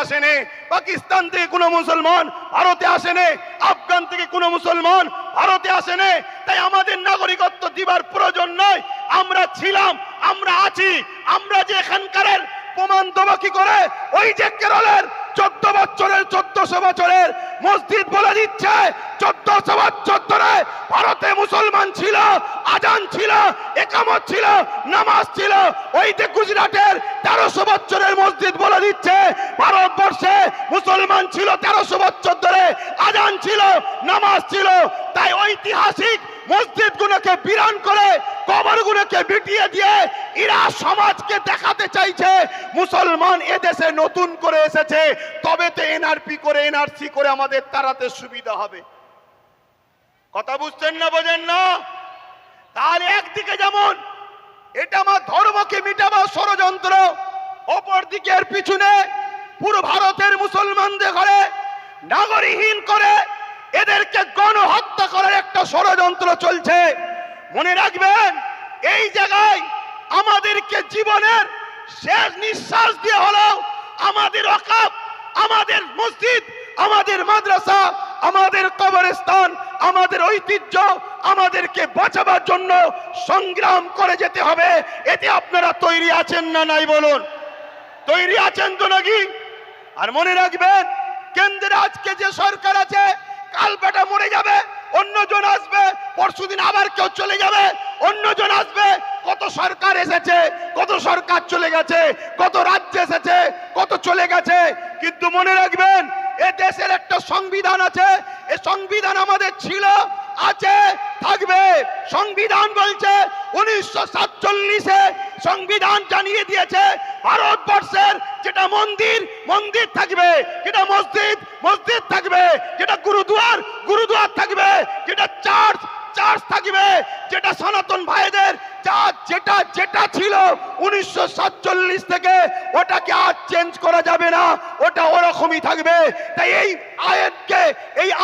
আসেনি, পাকিস্তান থেকে কোনো মুসলমান ভারতে আসেনি, আফগান থেকে কোনো মুসলমান ভারতে আসেনি। তাই আমাদের নাগরিকত্ব দিবার প্রয়োজন নয়। আমরা ছিলাম, আমরা আছি। আমরা যে এখানকার প্রমাণ দেবো কি করে? ওই যে কেরলের 1400 বছরের মসজিদ বলে দিচ্ছে 1400 বছর ধরে ভারতে মুসলমান ছিল, আজান ছিল, একামত ছিল, নামাজ ছিল। ওই যে গুজরাটের 1300 বছরের মসজিদ বলে দিচ্ছে ভারতবর্ষে মুসলমান ছিল 1300 বছর ধরে, আজান ছিল, নামাজ ছিল। তাই ঐতিহাসিক মসজিদগুলোকে বিরান করে কবরগুলোকে মিটিয়ে দিয়ে এরা সমাজকে দেখাতে চাইছে মুসলমান এদেশে নতুন করে এসেছে, তবে তো এনআরপি করে এনআরসি করে আমাদের তাড়াতে সুবিধা হবে। কথা বুঝছেন না, বোঝেন না? তাহলে একদিকে যেমন এটা আমার ধর্মকে মিটাবার ষড়যন্ত্র, অপর দিকের পিছনে পুরো ভারতের মুসলমানদের ঘরে নাগরিকহীন করে এদেরকে গণহত্যা করার একটা ষড়যন্ত্র চলছে। মনে রাখবেন, এই জায়গায় আমাদেরকে জীবনের শেষ নিঃশ্বাস দিয়ে হলেও আমাদের ওয়াকফ, আমাদের মসজিদ, আমাদের মাদ্রাসা, আমাদের কবরস্থান, আমাদের ঐতিহ্য আমাদেরকে বাঁচাবার জন্য সংগ্রাম করে যেতে হবে। এতে আপনারা তৈরি আছেন না নাই বলুন? তৈরি আছেন তো নাকি? আর মনে রাখবেন, কেন্দ্রে আজকে যে সরকার আছে কাল বেটা মরে যাবে, অন্যজন আসবে, পরশুদিন আবার কেউ চলে যাবে, অন্যজন আসবে। কত সরকার এসেছে, কত সরকার চলে গেছে, কত রাজ্য এসেছে, কত চলে গেছে। কিন্তু মনে রাখবেন, এ দেশের একটা সংবিধান আছে। এই সংবিধান আমাদের ছিল, আছে, থাকবে। সংবিধান বলছে 1947-এ সংবিধান জানিয়ে দিয়েছে ভারতবর্ষের যেটা মন্দির মন্দির থাকবে, যেটা মসজিদ মসজিদ থাকবে, যেটা গুরুদুয়ার গুরুদুয়ার থাকবে, যেটা চার্চ চার্চ থাকবে, যেটা সনাতন ভাইদের যা যেটা যেটা ছিল 1947 থেকে ওটাকে আর চেঞ্জ করা যাবে না, ওটা ওরকমই থাকবে। তাই এই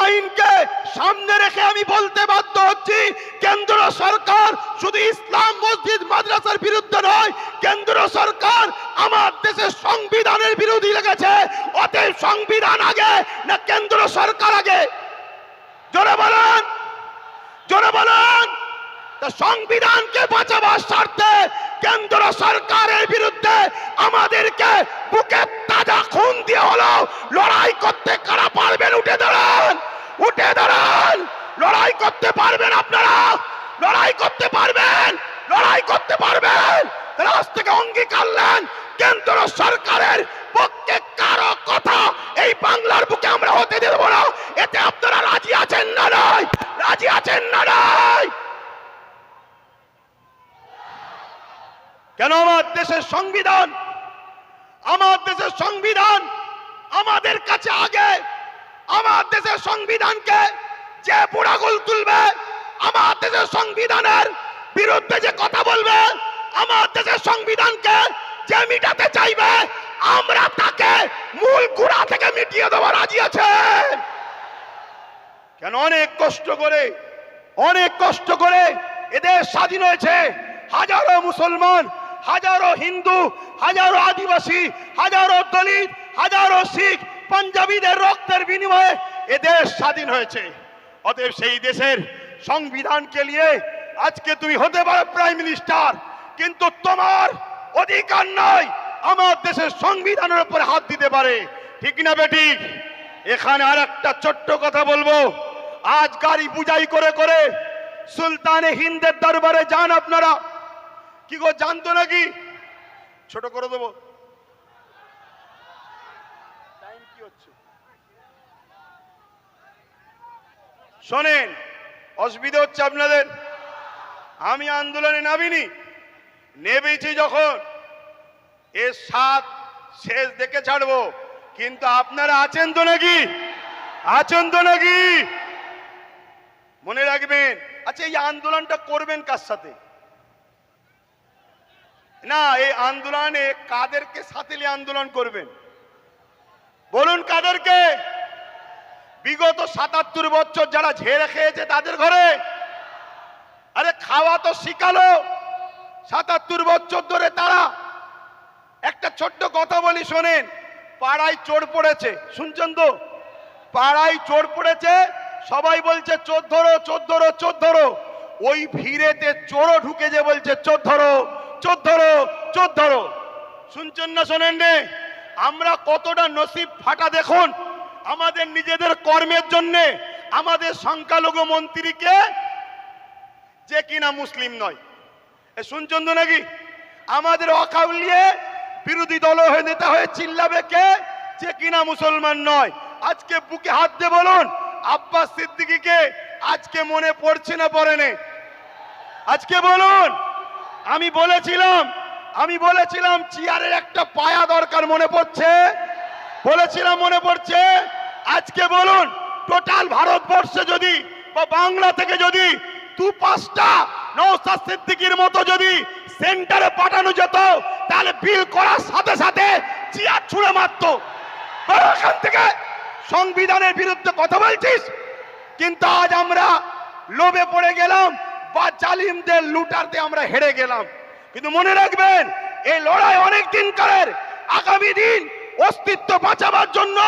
আইনকে সামনে রেখে আমি বলতে বাধ্য হচ্ছি, কেন্দ্র সরকার শুধু ইসলাম মসজিদ মাদ্রাসার বিরুদ্ধে নয়, কেন্দ্র সরকার আমার দেশের সংবিধানের বিরোধী লেগেছে। অতএব সংবিধান আগে না কেন্দ্র সরকার আগে? জোরে বলেন, জোরে বলেন। সংবিধানকে বাঁচাবার স্বার্থে কেন্দ্র সরকারের বিরুদ্ধে আমাদেরকে বুকে তাজা খুন দিয়ে হলো লড়াই করতে কারা পারবেন? উঠে দাঁড়ান, উঠে দাঁড়ান। লড়াই করতে পারবেন আপনারা? লড়াই করতে পারবেন? লড়াই করতে পারবেন? রাজ থেকে অঙ্গীকার নেন, কেন্দ্র সরকারের পক্ষে কারো কথা এই বাংলার বুকে আমরা হতে দেব না। এতে আপনারা রাজি আছেন না নাই? রাজি আছেন না নাই? কেন? আমার দেশের সংবিধান, আমার দেশের সংবিধান আমাদের কাছে আগে। আমার দেশের সংবিধানকে যে বুড়াগুল তুলবে, আমার দেশের সংবিধানের বিরুদ্ধে যে কথা বলবে, আমার দেশের সংবিধানকে যে মিটাতে চাইবে, আমরা তাকে মূল গোড়া থেকে মিটিয়ে দেওয়া রাজি আছে। কেন? অনেক কষ্ট করে এদের স্বাধীন হয়েছে। হাজারো মুসলমান, হাজারো হিন্দু, হাজারো আদিবাসী, হাজারো দলিত, হাজারো শিখ, পাঞ্জাবিদের রক্তের বিনিময়ে এদেশ স্বাধীন হয়েছে। অতএব সেই দেশের সংবিধানকে নিয়ে আজকে তুমি হতে পারো প্রাইম মিনিস্টার, কিন্তু তোমার অধিকার নয় আমার দেশের সংবিধানের উপর হাত দিতে পারে। ঠিক না বেঠিক? এখানে আর একটা ছোট্ট কথা বলবো। আজ গাড়ি বুঝাই করে করে সুলতানে হিন্দের দরবারে যান আপনারা। কি গো, জানতো নাকি? ছোট করে দেবো, টাইম কি হচ্ছে? শোনেন, অসুবিধা হচ্ছে আপনাদের। আমি আন্দোলনে নামিনি, নেমেছি যখন এর সাত শেষ দেখে ছাড়বো। কিন্তু আপনারা আছেন তো নাকি? আছেন তো নাকি? মনে রাখবেন। আচ্ছা, এই আন্দোলনটা করবেন কার সাথে? না, এই আন্দোলনে কাদেরকে সাথে নিয়ে আন্দোলন করবেন বলুন? কাদেরকে? বিগত ৭৭ বছর যারা ঝেড়ে খেয়েছে তাদের ঘরে? আরে খাওয়া তো শিখালো ৭৭ বছর ধরে তারা। একটা ছোট্ট কথা বলি শোনেন, পাড়ায় চোর পড়েছে, শুনছেন তো? পাড়ায় চোর পড়েছে, সবাই বলছে চোর ধরো চোর ধরো চোর ধরো। ওই ভিড়েতে চোরও ঢুকে যে বলছে চোর ধরো চোর ধরো চোর ধরো। শুনছেন না শোনেন রে? আমরা কতটা নসিব ফাটা দেখুন, আমাদের নিজেদের কর্মের জন্য আমাদের সংখ্যালঘু মন্ত্রীকে, যে কিনা মুসলিম নয়, শুনছেন তো নাকি? আমাদের অকাউলিয়ে বিরোধী দল হয়ে নেতা হয়ে চিল্লাবে কে? যে কিনা মুসলমান নয়। আজকে বুকে হাত দিয়ে বলুন, আব্বাস সিদ্দিকীকে আজকে মনে পড়ছে না পড়েনি? আজকে বলুন। আমি বলেছিলাম চেয়ারের একটা পায়া দরকার, মনে পড়ছে? বলেছিলাম মনে পড়ছে? আজকে বলুন, টোটাল ভারতবর্ষে যদি বা বাংলা থেকে যদি 2-5টা নওশাদ সিদ্দিকীর মতো যদি সেন্টারে পাঠানো যেত, তাহলে বিল করার সাথে সাথে চেয়ার ছুঁড়ে মারত। এখান থেকে সংবিধানের বিরুদ্ধে কথা বলছিস, কিন্তু আজ আমরা লোভে পড়ে গেলাম বা জালিমদের লুটারতে আমরা হেরে গেলাম। কিন্তু মনে রাখবেন, এই লড়াই অনেক দিনকারের। আগামী দিন অস্তিত্ব বাঁচাবার জন্য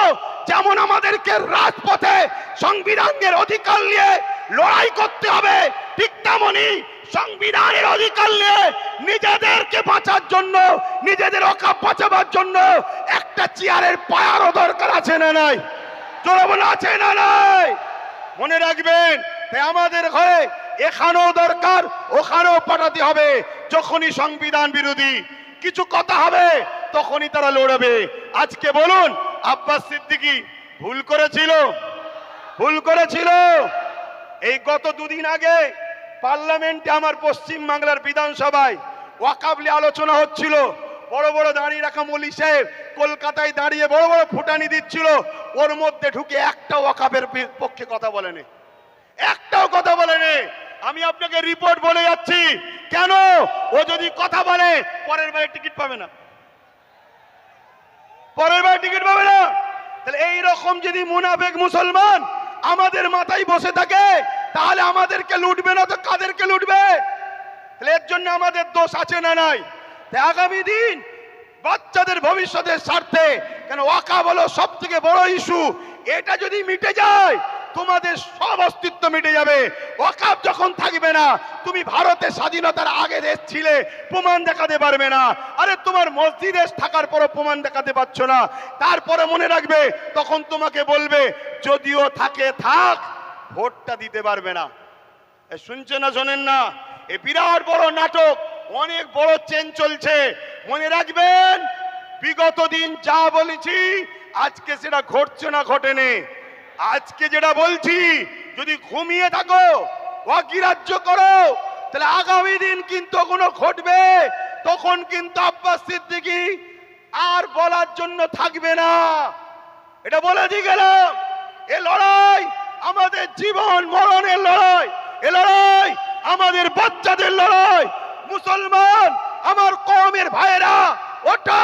যেমন আমাদেরকে রাজপথে সংবিধানের অধিকার নিয়ে লড়াই করতে হবে, ঠিক তেমনি সংবিধানের অধিকার নিয়ে নিজেদেরকে বাঁচার জন্য, নিজেদের অকাপ বাঁচাবার জন্য একটা চেয়ারের পায়ারও দরকার আছে না নাই? জোরে বলে আছে না নাই? মনে রাখবেন, তাই আমাদের ঘরে এখানেও দরকার, ওখানেও পাঠাতে হবে। যখনই সংবিধান বিরোধী কিছু কথা হবে, তখনই তারা লড়বে। আজকে বলুন, আব্বাস সিদ্দিকী ভুল করেছিল। এই গত দুদিন আগে পার্লামেন্টে, আমার পশ্চিম বাংলার বিধানসভায় ওয়াকফ নিয়ে আলোচনা হচ্ছিল। বড় বড় দাঁড়িয়ে রাখা মৌলী সাহেব কলকাতায় দাঁড়িয়ে বড় বড় ফুটানি দিচ্ছিল, ওর মধ্যে ঢুকে একটা ওয়াকফের পক্ষে কথা বলেনি, একটাও কথা বলেনি। আমি আপনাকে রিপোর্ট বলে যাচ্ছি, কেন? ও যদি কথা বলে পরের বারে টিকিট পাবে না, তাহলে এইরকম যদি মুনাফেক মুসলমান আমাদের মাথায় বসে থাকে, তাহলে আমাদেরকে লুটবে না তো কাদেরকে লুটবে? তাহলে এর জন্য আমাদের দোষ আছে না নাই? তাই আগামী দিন বাচ্চাদের ভবিষ্যতের স্বার্থে, কেন ওয়াকফ হলো সব থেকে বড় ইস্যু, এটা যদি মিটে যায় তোমাদের সব অস্তিত্ব মিটে যাবে। ওয়াকফ যখন থাকবে না, তুমি ভারতের স্বাধীনতার আগে দেশ ছিলে, প্রমাণ দেখাতে পারবে না। আরে তোমার মসজিদে থাকার পরও প্রমাণ দেখাতে পারছো না, তারপরে মনে রাখবে, তখন তোমাকে বলবে যদিও থাকে থাক, ভোটটা দিতে পারবে না। শুনছে না শোনেন না? এ বিরাট বড় নাটক, অনেক বড় চেন চলছে। মনে রাখবেন, বিগত দিন যা বলেছি আজকে সেটা ঘটছে না ঘটেনি। আজকে যেটা বলছি, যদি ঘুমিয়ে থাকো, অগ্রাহ্য করো, তাহলে আগামী দিন কিন্তু কোনো ঘটবে, তখন কিন্তু আব্বাস সিদ্দিকী আর বলার জন্য থাকবে না। এটা বলে দিয়ে গেলাম। এ লড়াই আমাদের জীবন মরণের লড়াই, এ লড়াই আমাদের বাচ্চাদের লড়াই। মুসলমান আমার কওমের ভাইয়েরা, ওটা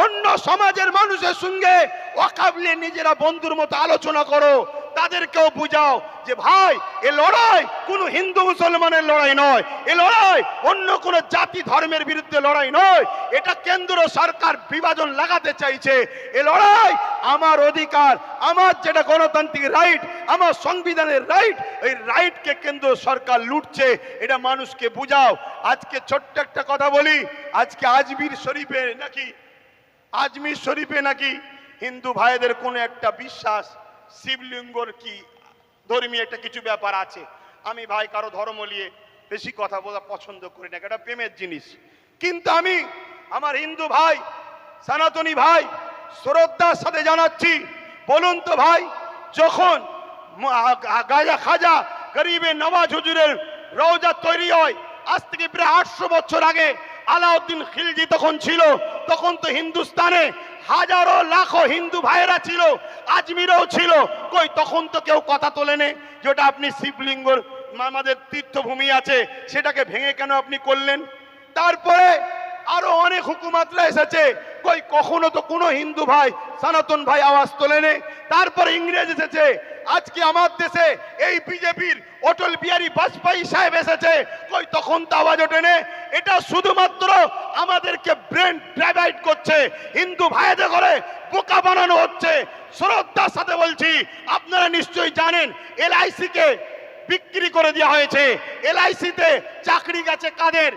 অন্য সমাজের মানুষের সঙ্গে ওয়াকফ নিয়ে নিজেরা বন্ধুর মতো আলোচনা করো, তাদেরকেও বুঝাও যে ভাই, এ লড়াই কোনো হিন্দু মুসলমানের লড়াই নয়, এ লড়াই অন্য কোনো জাতি ধর্মের বিরুদ্ধে লড়াই নয়। এটা কেন্দ্র সরকার বিভাজন লাগাতে চাইছে। এ লড়াই আমার অধিকার, আমার যেটা গণতান্ত্রিক রাইট, আমার সংবিধানের রাইট, এই রাইটকে কেন্দ্র সরকার লুটছে, এটা মানুষকে বুঝাও। আজকে ছোট্ট একটা কথা বলি, আজকে আজমির শরীফে নাকি হিন্দু ভাইদের কোনো একটা বিশ্বাস, শিবলিঙ্গর কি ধর্মীয় একটা কিছু ব্যাপার আছে। আমি ভাই কারো ধর্ম নিয়ে বেশি কথা বলা পছন্দ করি না, এটা প্রেমের জিনিস। কিন্তু আমি আমার হিন্দু ভাই, সনাতনী ভাই শ্রদ্ধার সাথে জানাচ্ছি, বলুন তো ভাই, যখন গাজা খাজা গরিবে নওয়াজ হুজুরের রওজা তৈরি হয়, আজ থেকে প্রায় 800 বছর আগে আলাউদ্দিন খিলজি তখন ছিল, তখন তো হিন্দুস্তানে হাজারো লাখো হিন্দু ভাইয়েরা ছিল, আজমিরেও ছিল। কই তখন তো কেউ কথা তোলেনি যেটা আপনি শিবলিঙ্গর আমাদের তীর্থভূমি আছে, সেটাকে ভেঙে কেন আপনি করলেন? তারপরে আরো অনেক হুকুমাতরা এসেছে, কই কখনো তো কোনো হিন্দু ভাই, সনাতন ভাই আওয়াজ তোলেনি। তারপরে ইংরেজ এসেছে, আজকে আমার দেশে এই বিজেপির অটল বিহারী বাজপেয়ী সাহেব এসেছে, কই তখন তো আওয়াজ ওঠেনি। এটা শুধুমাত্র আমাদেরকে ব্রেন ডাইভার্ট করছে, হিন্দু ভাইদের করে বোকা বানানো হচ্ছে। শ্রদ্ধার সাথে বলছি, আপনারা নিশ্চয়ই জানেন এলআইসি কে বিক্রি করে দেওয়া হয়েছে। এলআইসিতে চাকরি গেছে কাদের?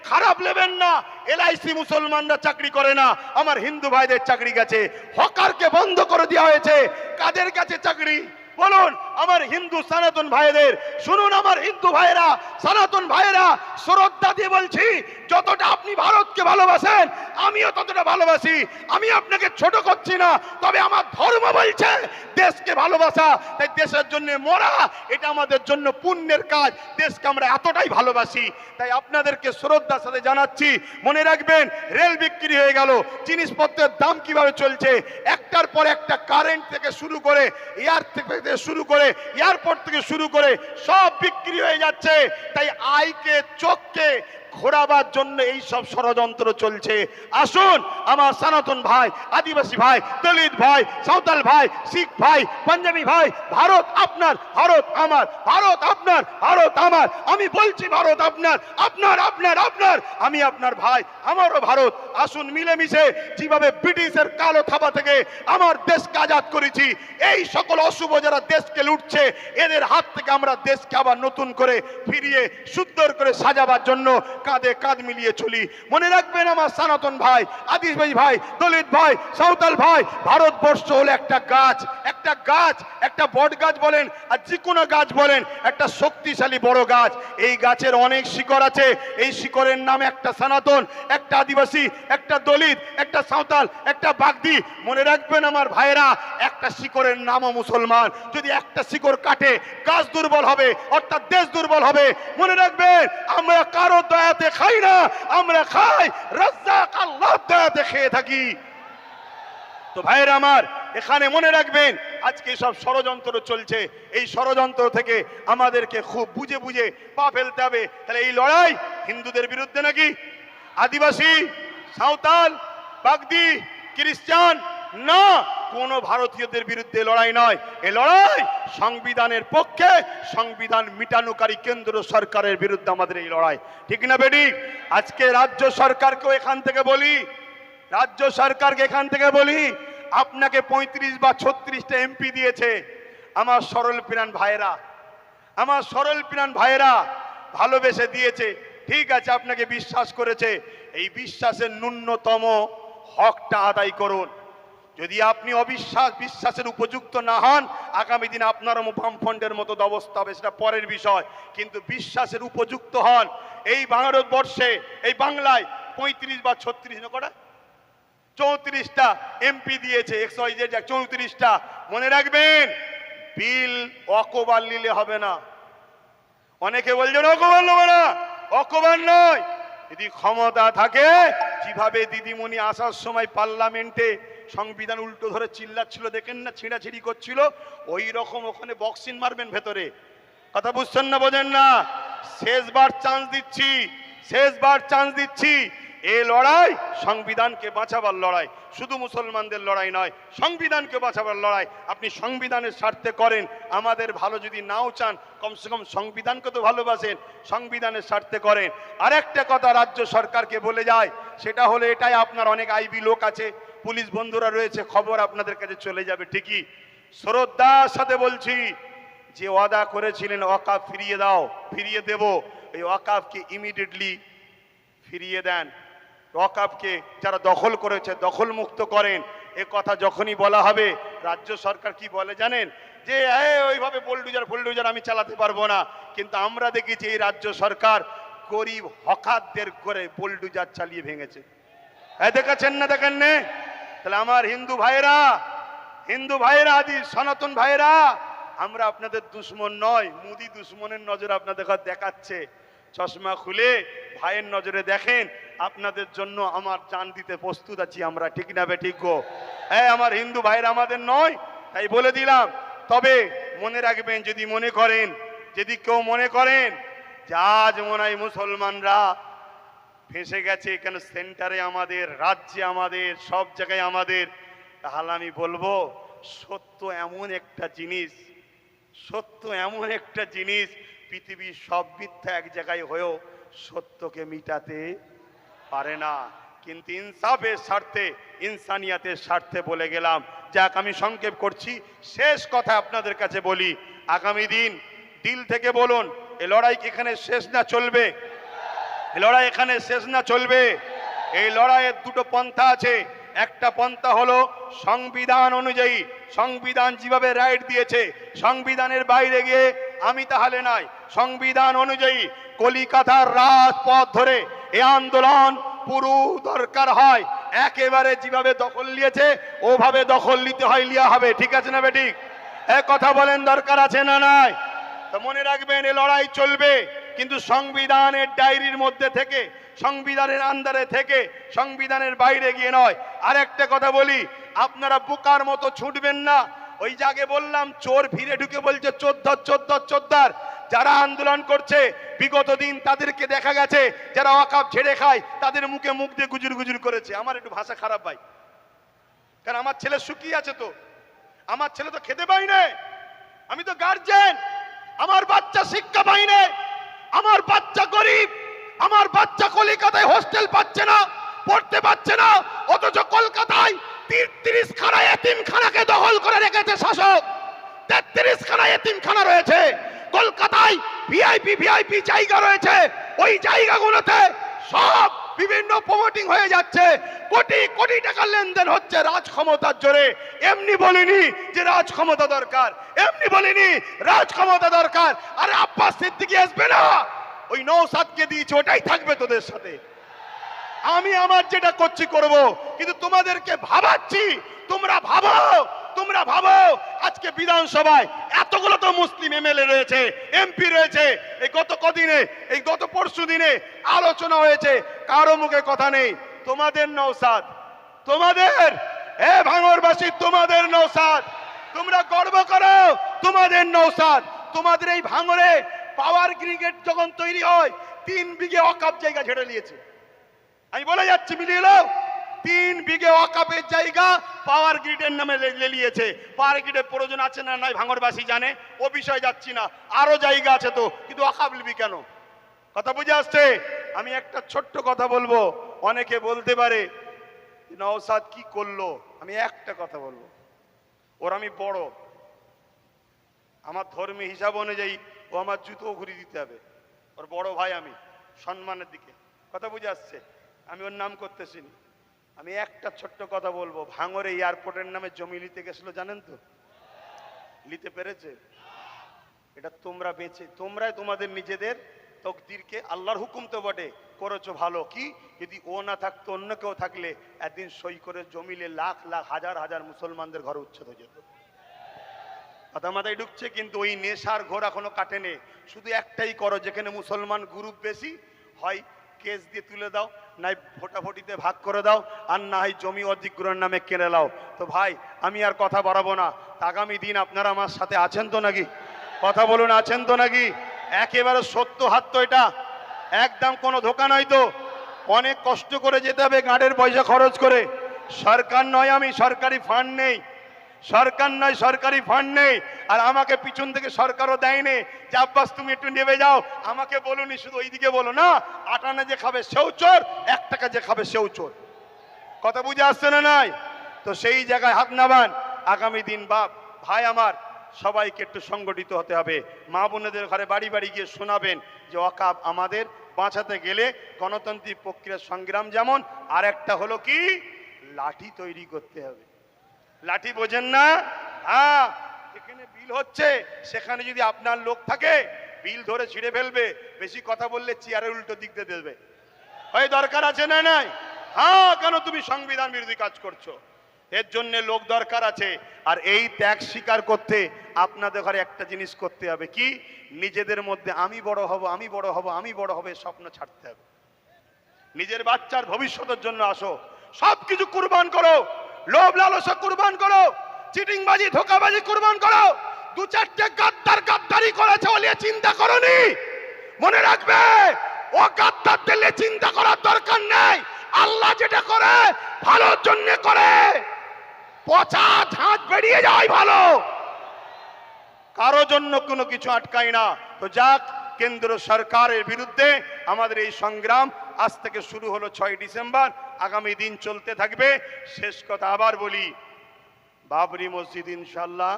খারাপ নেবেন না, এলআইসি মুসলমানরা চাকরি করে না, আমার হিন্দু ভাইদের চাকরি গেছে। হকারকে বন্ধ করে দেওয়া হয়েছে, কাদের কাছে চাকরি বলুন? আমার হিন্দু সনাতন ভাইদের। শুনুন আমার হিন্দু ভাইরা, সনাতন ভাইরা, শ্রদ্ধা দিয়ে বলছি, যতটা আপনি ভারতকে ভালোবাসেন আমিও ততটা ভালোবাসি। আমি আপনাকে ছোট করছি না, তবে আমার ধর্ম বলছে দেশকে ভালোবাসা, তাই দেশের জন্য মরা এটা আমাদের জন্য পুণ্যের কাজ। দেশকে আমরা এতটাই ভালোবাসি, তাই আপনাদেরকে শ্রদ্ধার সাথে জানাচ্ছি, মনে রাখবেন রেল বিক্রি হয়ে গেল, জিনিসপত্রের দাম কিভাবে চলছে, একটার পর একটা, কারেন্ট থেকে শুরু করে, এয়ার থেকে শুরু করে, এয়ারপোর্ট থেকে শুরু করে সব বিক্রি হয়ে যাচ্ছে। তাই আইকে চোখকে ঘোরাবার জন্য এই সব ষড়যন্ত্র চলছে। আসুন আমার সনাতন ভাই, আদিবাসী ভাই, দলিত ভাই, সাঁওতাল ভাই, শিখ ভাই, পাঞ্জাবি ভাই, ভারত আপনার, ভারত আমার, ভারত আপনার, ভারত আমার। আমি বলছি ভারত আপনার, আপনার আপনার আপনার, আমি আপনার ভাই, আমারও ভারত। আসুন মিলেমিশে যেভাবে ব্রিটিশের কালো থাবা থেকে আমার দেশকে আজাদ করেছি, এই সকল অশুভ যারা দেশকে লুটছে এদের হাত থেকে আমরা দেশকে আবার নতুন করে ফিরিয়ে সুন্দর করে সাজাবার জন্য কাঁধে কাঁধ মিলিয়ে চলি। মনে রাখবেন আমার সনাতন ভাই, আদিবাসী ভাই, দলিত ভাই, সাঁওতাল ভাই, ভারতবর্ষ হলো একটা গাছ, একটা গাছ, একটা বট গাছ বলেন আর যে কোনো গাছ বলেন, একটা শক্তিশালী বড় গাছ। এই গাছের অনেক শিকড় আছে, এই শিকড়ের নাম একটা সনাতন, একটা আদিবাসী, একটা দলিত, একটা সাঁওতাল, একটা বাগদি। মনে রাখবেন আমার ভাইরা, একটা শিকড়ের নামও মুসলমান। যদি একটা শিকড় কাটে গাছ দুর্বল হবে, অর্থাৎ দেশ দুর্বল হবে। মনে রাখবেন আমরা কারো দয়াতে খাই না, আমরা খাই রাজ্জাক আল্লাহর দয়াতে খেয়ে থাকি। তো ভাইরা আমার, এখানে মনে রাখবেন আজকে সব ষড়যন্ত্র চলছে, এই ষড়যন্ত্র থেকে আমাদেরকে খুব বুঝে বুঝে পা ফেলতে হবে। তাহলে এই লড়াই হিন্দুদের বিরুদ্ধে নাকি আদিবাসী, সাঁওতাল, বাগদি, খ্রিস্টান না, কোন ভারতীয়দের বিরুদ্ধে লড়াই নয়। এই লড়াই সংবিধানের পক্ষে, সংবিধান মিটানোকারী কেন্দ্র সরকারের বিরুদ্ধে আমাদের এই লড়াই, ঠিক না বেটি? আজকে রাজ্য সরকারকেও এখান থেকে বলি, রাজ্য সরকারকে এখান থেকে বলি, আপনাকে 35 বা 36টা এমপি দিয়েছে আমার সরল প্রাণ ভাইয়েরা, আমার সরল প্রাণ ভাইয়েরা ভালোবেসে দিয়েছে, ঠিক আছে, আপনাকে বিশ্বাস করেছে। এই বিশ্বাসের ন্যূনতম হকটা আদায় করুন। যদি আপনি বিশ্বাসের উপযুক্ত না হন, আগামী দিনে আপনার বামফ্রন্টের মতো অবস্থা হবে, সেটা পরের বিষয়। কিন্তু বিশ্বাসের উপযুক্ত হন। এই ভারতবর্ষে, এই বাংলায় 35 বা 36 না কটা 34টা এমপি দিয়েছে, 34টা। মনে রাখবেন বিল অকবার নিলে হবে না। অনেকে বলছেন অকবার নেবে না, অকবার নয়। যদি ক্ষমতা থাকে, যেভাবে দিদিমণি আসার সময় পার্লামেন্টে সংবিধান উল্টো ধরে চিল্লাচ্ছিল, দেখেন না, ছিঁড়াছিড়ি করছিল, ওই রকম ওখানে বক্সিং মারবেন ভেতরে। কথা বুঝছেন না, বোঝেন না? শেষবার চান্স দিচ্ছি, শেষবার চান্স দিচ্ছি। এই লড়াই সংবিধানকে বাঁচাবার লড়াই, শুধু মুসলমানদের লড়াই নয়, সংবিধানকে বাঁচাবার লড়াই। আপনি সংবিধানের স্বার্থে করেন, আমাদের ভালো যদি নাও চান, কমসে কম সংবিধানকে তো ভালোবাসেন, সংবিধানের স্বার্থে করেন। আরেকটা কথা রাজ্য সরকারকে বলে যায়, সেটা হলো এটাই, আপনার অনেক আইবি লোক আছে, পুলিশ বন্ধুরা রয়েছে, খবর আপনাদের কাছে চলে যাবে ঠিকই। শ্রদ্ধার সাথে বলছি, যে ওয়াদা করেছিলেন ওয়াকাফ ফিরিয়ে দাও, ফিরিয়ে দেব, এই ওয়াকাফকে ইমিডিয়েটলি ফিরিয়ে দেন। ওয়াকাফকে যারা দখল করেছে দখল মুক্ত করেন। এ কথা যখনই বলা হবে, রাজ্য সরকার কি বলে জানেন? যে ওইভাবে বুলডোজার আমি চালাতে পারবো না। কিন্তু আমরা দেখেছি এই রাজ্য সরকার গরিব হকারদের করে বুলডোজার চালিয়ে ভেঙেছে। দেখেছেন না? দেখেন না? তাহলে আমার হিন্দু ভাইরা, হিন্দু ভাইরা, আদি সনাতন ভাইরা, আমরা আপনাদের দুশ্মন নয়। মোদি দুশ্মনের নজর আপনাদের দেখাচ্ছে। চশমা খুলে ভাইয়ের নজরে দেখেন, আপনাদের জন্য আমার জান দিতে প্রস্তুত আছি আমরা, ঠিক না বেঠিক গো? হ্যাঁ, আমার হিন্দু ভাইরা আমাদের নয়, তাই বলে দিলাম। তবে মনে রাখবেন, যদি মনে করেন, যদি কেউ মনে করেন যে আজ মনে হয় মুসলমানরা ফেঁসে গেছে, এখানে সেন্টারে আমাদের, রাজ্যে আমাদের, সব জায়গায় আমাদের, তাহলে আমি বলবো সত্য এমন একটা জিনিস, সত্য এমন একটা জিনিস, পৃথিবীর সব মিথ্যা এক জায়গায় হয়েও সত্যকে মিটাতে পারে না। কিন্তু ইনসাফের স্বার্থে, ইনসানিয়াতের স্বার্থে বলে গেলাম। যাক, আমি সংক্ষেপ করছি, শেষ কথা আপনাদের কাছে বলি, আগামী দিন দিল থেকে বলুন, এ লড়াই কি এখানে শেষ না চলবে? এই লড়াই এখানে শেষ না চলবে? এই লড়াইয়ের দুটো পন্থা আছে। একটা পন্থা হলো সংবিধান অনুযায়ী, সংবিধান যেভাবে রাইট দিয়েছে, সংবিধানের বাইরে গিয়ে আমি তাহলে নাই। সংবিধান অনুযায়ী কলিকাতার রাজপথ ধরে এই আন্দোলন পুরো দরকার হয়, একেবারে যেভাবে দখল নিয়েছে ওভাবে দখল নিতে হয়, লিয়া হবে। ঠিক আছে না বেঠিক? এক কথা বলেন, দরকার আছে না নাই? তো মনে রাখবেন, এ লড়াই চলবে, কিন্তু সংবিধানের ডায়েরির মধ্যে থেকে, সংবিধানের আন্ডারে থেকে, সংবিধানের বাইরে গিয়ে নয়। আর একটা কথা বলি, আপনারা বোকার মতো ছুটবেন না। ওই জায়গায় বললাম, চোর ভিড়ে ঢুকে বলছে চোদ্দার চোদ্দার চোদ্দার। যারা আন্দোলন করছে বিগত দিন তাদেরকে দেখা গেছে, যারা ওয়াকাফ ঝেড়ে খায় তাদের মুখে মুখ দিয়ে গুজুর গুজুর করেছে। আমার একটু ভাষা খারাপ ভাই, কারণ আমার ছেলে শুকিয়ে আছে, তো আমার ছেলে তো খেতে পাই না, আমি তো গার্জেন, আমার বাচ্চা শিক্ষা পাই না, আমার বাচ্চা গরিব, আমার বাচ্চা কলকাতায় হোস্টেল পাচ্ছে না, পড়তে পাচ্ছে না, অথচ কলকাতায় 33 খানা এতিমখানাকে দখল করে রেখেছে শাসক। 33 খানা এতিমখানা রয়েছে কলকাতায়, ভিআইপি জায়গা রয়েছে, ওই জায়গাগুলোতে সব বিভিন্ন প্রমোটিং হয়ে যাচ্ছে, কোটি কোটি টাকা লেনদেন হচ্ছে রাজ ক্ষমতার জোরে। এমনি বলিনি যে রাজ ক্ষমতা দরকার, এমনি বলিনি রাজ ক্ষমতা দরকার। আরে আব্বাস সিদ্দিকী আসবে না, ওই নওশাদকে দিয়েছে, ওটাই থাকবে তোদের সাথে। আমি আমার যেটা করছি করব, কিন্তু তোমাদেরকে ভাবাচ্ছি, তোমরা ভাবো, তোমরা ভাবো। আজকে বিধানসভায় এতগুলো তো মুসলিম এমএলএ রয়েছে, এমপি রয়েছে, এই গত কদিনে, এই গত পরশু দিনে আলোচনা হয়েছে, কারো মুখে কথা নেই। তোমাদের নওশাদ, তোমাদের, এ ভাঙড়বাসী, তোমাদের নওশাদ, তোমরা গর্ব করো, তোমাদের নওশাদ। তোমাদের এই ভাঙড়ে পাওয়ার গ্রিগেড যখন তৈরি হয়, 3 বিঘে ওয়াকফ জায়গা ছেড়ে নিয়েছে। আমি বলে যাচ্ছি, মিলিয়ে নাও, 3 বিঘে ওয়াকফের জায়গা পাওয়ার গ্রিডের নামে নিয়েছে। পাওয়ার গ্রিডের প্রয়োজন আছে না নাই ভাঙড়বাসী জানে, ও বিষয় যাচ্ছি না। আরো জায়গা আছে তো, কিন্তু ওয়াকফ নিবি কেন? কথা বুঝে আসছে? আমি একটা ছোট্ট কথা বলবো, অনেকে বলতে পারে নওশাদ কি করলো। আমি একটা কথা বলবো, ওর আমি বড়, আমার ধর্মীয় হিসাব অনুযায়ী ও আমার জুতো ঘুরি দিতে হবে, ওর বড় ভাই আমি, সম্মানের দিকে। কথা বুঝে আসছে? আমি ওর নাম করতেছি না। আমি একটা ছোট্ট কথা বলবো, ভাঙড়ে এয়ারপোর্টের নামে জমি নিতে গেছিল, জানেন তো? নিতে পেরেছে? এটা তোমরা বেঁচে, তোমরাই তোমাদের নিজেদের তকদিরকে, আল্লাহর হুকুম তো বটে, করেছো ভালো। কি যদি ও না থাকতো, অন্য কেউ থাকলে একদিন সই করে জমিলে লাখ লাখ হাজার হাজার মুসলমানদের ঘরে উচ্ছেদ হয়ে যেত। কথা মাথায় ঢুকছে? কিন্তু ওই নেশার ঘোর এখনো কাটেনি। শুধু একটাই করো, যেখানে মুসলমান গ্রুপ বেশি হয় কেস দিয়ে তুলে দাও, নাই ভোটাভুটিতে ভাগ করে দাও, আর না হয় জমি অধিগ্রহণের নামে কেড়ে নাও। তো ভাই, আমি আর কথা বাড়াবো না। আগামী দিন আপনারা আমার সাথে আছেন তো নাকি? কথা বলুন, আছেন তো নাকি? একেবারে সত্য হাত তো এটা, একদম কোনো ধোকা নয় তো। অনেক কষ্ট করে যেতে হবে, গাড়ির পয়সা খরচ করে। সরকার নয়, আমি সরকারি ফান্ড নেই, সরকার নয়, সরকারি ফান্ড নেই। আর আমাকে পিছন থেকে সরকারও দেয়নি যে আব্বাস তুমি একটু নেমে যাও। আমাকে বলুনি, শুধু ওইদিকে বলো না, 8 আনা যে খাবে সেও চোর, 1 টাকা যে খাবে সেও চোর। কথা বুঝে আসছে না নাই? তো সেই জায়গায় হাত নামান। আগামী দিন বাপ ভাই আমার, সবাইকে একটু সংগঠিত হতে হবে। মা বোনেদের ঘরে বাড়ি বাড়ি গিয়ে শোনাবেন যে ওয়াকফ আমাদের বাঁচাতে গেলে গণতান্ত্রিক প্রক্রিয়ার সংগ্রাম যেমন, আর একটা হলো কি, লাঠি তৈরি করতে হবে। লাঠি বোঝেন না? হ্যাঁ, যেখানে বিল হচ্ছে সেখানে যদি আপনার লোক থাকে, বিল ধরে ছিঁড়ে ফেলবে। বেশি কথা বললে চেয়ারের উল্টো দিক দিয়ে দেবে। ওই দরকার আছে না নাই? হ্যাঁ, কেন তুমি সংবিধান বিরোধী কাজ করছো? এর জন্য লোক দরকার আছে। আর এই ত্যাগ স্বীকার করতে আপনাদের ঘরে একটা জিনিস করতে হবে, কি, নিজেদের মধ্যে আমি বড় হব, আমি বড় হব, আমি বড় হবে স্বপ্ন ছাড়তে হবে। নিজের বাচ্চার ভবিষ্যতের জন্য আসো, সবকিছু কুরবান করো। লোভ লালসা কুরবান করো, চিটিংবাজি ধোকাবাজি কুরবান করো। 2-4টে গাদ্দার গাদ্দারি করেছে বলে চিন্তা করনি। মনে রাখবে, ও গাদ্দার দিলে চিন্তা করার দরকার নেই। আল্লাহ যেটা করে ভালোর জন্য করে, পচা ঝাঁজ বেরিয়ে যায় ভালো। কারো জন্য কোনো কিছু আটকাই না। তো যাক, কেন্দ্র সরকারের বিরুদ্ধে আমাদের এই সংগ্রাম আজ থেকে শুরু হলো 6 ডিসেম্বর, আগামী দিন চলতে থাকবে। শেষ কথা আবার বলি, বাবরি মসজিদ ইনশাল্লাহ,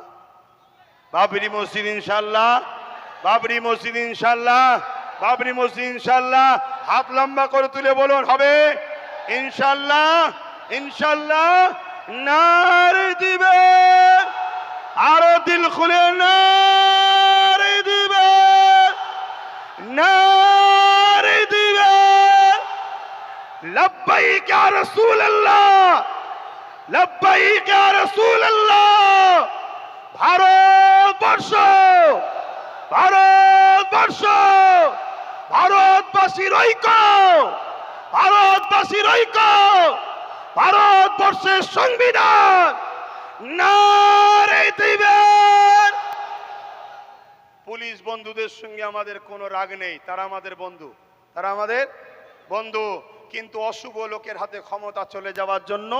বাবরি মসজিদ ইনশাল্লাহ, বাবরি মসজিদ ইনশাল্লাহ, বাবরি মসজিদ ইনশাল্লাহ। হাত লম্বা করে তুলে বলুন, হবে ইনশাল্লাহ, ইনশাল্লাহ। নারে দিবে, আরো দিল খুলে নারে দিবে, নারে দিবে। লব্বাইক ইয়া রাসূলুল্লাহ, লব্বাইক ইয়া রাসূলুল্লাহ। ভারতবর্ষ, ভারতবর্ষ, ভারতবাসীর ঐক্য, ভারতবাসীর ঐক্য, ভারতবর্ষের সংবিধান নারে দিবেন। পুলিশ বন্ধুদের সঙ্গে আমাদের কোনো রাগ নেই, তারা আমাদের বন্ধু, তারা আমাদের বন্ধু। কিন্তু অশুভ লোকের হাতে ক্ষমতা চলে যাওয়ার জন্য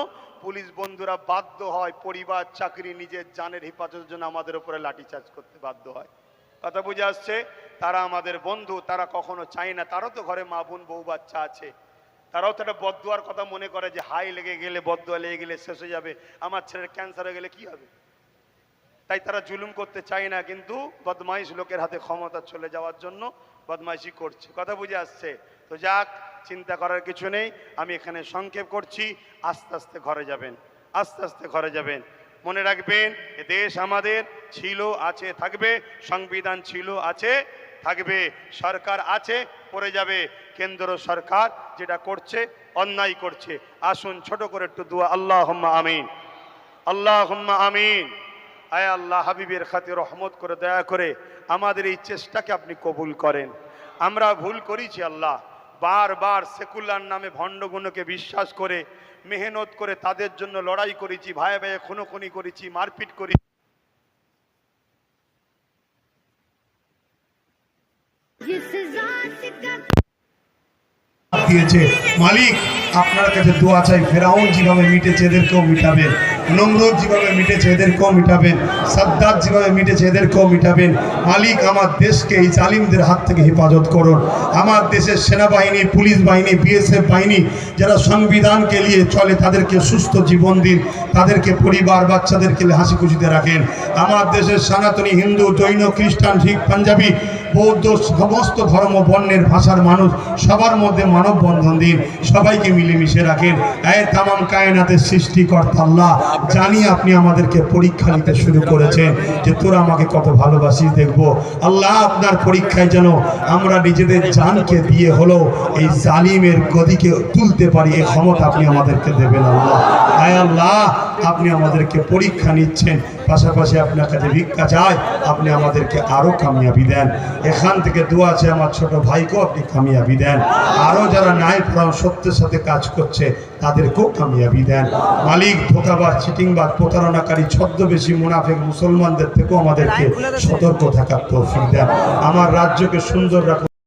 পুলিশ বন্ধুরা বাধ্য হয় পরিবার, চাকরি, নিজের জানের হেফাজতের জন্য আমাদের উপরে লাঠিচার্জ করতে বাধ্য হয়। কথা বুঝে আসছে? তারা আমাদের বন্ধু, তারা কখনো চায় না, তারও তো ঘরে মা বোন বউ বাচ্চা আছে, তারাও তো একটা বদদুয়ার কথা মনে করে যে হাই লেগে গেলে, বদদুয়া লেগে গেলে শেষ হয়ে যাবে, আমার ছেলের ক্যান্সার হয়ে গেলে কি হবে। তাই তারা জুলুম করতে চায় না, কিন্তু বদমাইশ লোকের হাতে ক্ষমতা চলে যাওয়ার জন্য বদমাইশি করছে। কথা বুঝে আসছে? তো যাক, চিন্তা করার কিছু নেই। আমি এখানে সংক্ষেপ করছি, আস্তে আস্তে ঘরে যাবেন, আস্তে আস্তে ঘরে যাবেন। মনে রাখবেন, এ দেশ আমাদের ছিল, আছে, থাকবে। সংবিধান ছিল, আছে, থাকবে। সরকার আছে, পড়ে যাবে। কেন্দ্র সরকার যেটা করছে অন্যায় করছে। আসুন ছোট করে একটু দোয়া, আল্লাহুম্মা আমিন, আল্লাহুম্মা আমিন। আয় আল্লাহ, হাবিবের খাতির রহমত করে দয়া করে আমাদের এই চেষ্টাকে আপনি কবুল করেন। আমরা ভুল করেছি আল্লাহ, বারবার সেকুলার নামে ভণ্ডগুণকে বিশ্বাস করে মেহনত করে তাদের জন্য লড়াই করেছি, ভাই ভাই খুনোখুনি করেছি, মারপিট করেছি। দিয়েছে মালিক, আপনার কাছে দোয়া চাই, ফেরাউন যেভাবে মিটেছে এদেরকেও মিটাবেন, নমরুদ যেভাবে মিটেছে এদেরকেও মিটাবেন, সাদ্দাত যেভাবে মিটেছে এদেরকেও মিটাবেন। মালিক, আমার দেশকে এই জালিমদের হাত থেকে হেফাজত করুন। আমার দেশের সেনাবাহিনী, পুলিশ বাহিনী, বিএসএফ বাহিনী যারা সংবিধানকে নিয়ে চলে, তাদেরকে সুস্থ জীবন দিন, তাদেরকে পরিবার বাচ্চাদেরকে হাসি খুশিতে রাখেন। আমার দেশের সনাতনী, হিন্দু, জৈন, খ্রিস্টান, শিখ, পাঞ্জাবি, বৌদ্ধ, সমস্ত ধর্ম বর্ণের ভাষার মানুষ সবার মধ্যে মানববন্ধন দিন, সবাইকে মিলেমিশে রাখেন। এই তামাম কায়নাতের সৃষ্টিকর্তা আল্লাহ, জানি আপনি আমাদেরকে পরীক্ষা নিতে শুরু করেছেন যে তোরা আমাকে কত ভালোবাসিস দেখবো। আল্লাহ, আপনার পরীক্ষায় যেন আমরা নিজেদের জানকে দিয়ে হলো এই জালিমের গদিকে তুলতে পারি, এই ক্ষমতা আপনি আমাদেরকে দেবেন আল্লাহ। আয় আল্লাহ, আপনি আমাদেরকে পরীক্ষা নিচ্ছেন, পাশাপাশি আপনার কাছে ভিক্ষা চাই, আপনি আমাদেরকে আরো কামিয়াবি দেন। এখান থেকে দোয়া আছে আমার ছোট ভাইকেও আপনি কামিয়াবি দেন, আরো যারা ন্যায় প্রাণ সত্যের সাথে কাজ করছে তাদেরকেও কামিয়াবি দেন। মালিক, ধোঁকাবাজ, চিটিংবাজ, প্রতারণাকারী, ছদ্মবেশী, মুনাফিক মুসলমানদের থেকেও আমাদেরকে সতর্ক থাকার তৌফিক দেন। আমার রাজ্যকে সুন্দর রাখুন।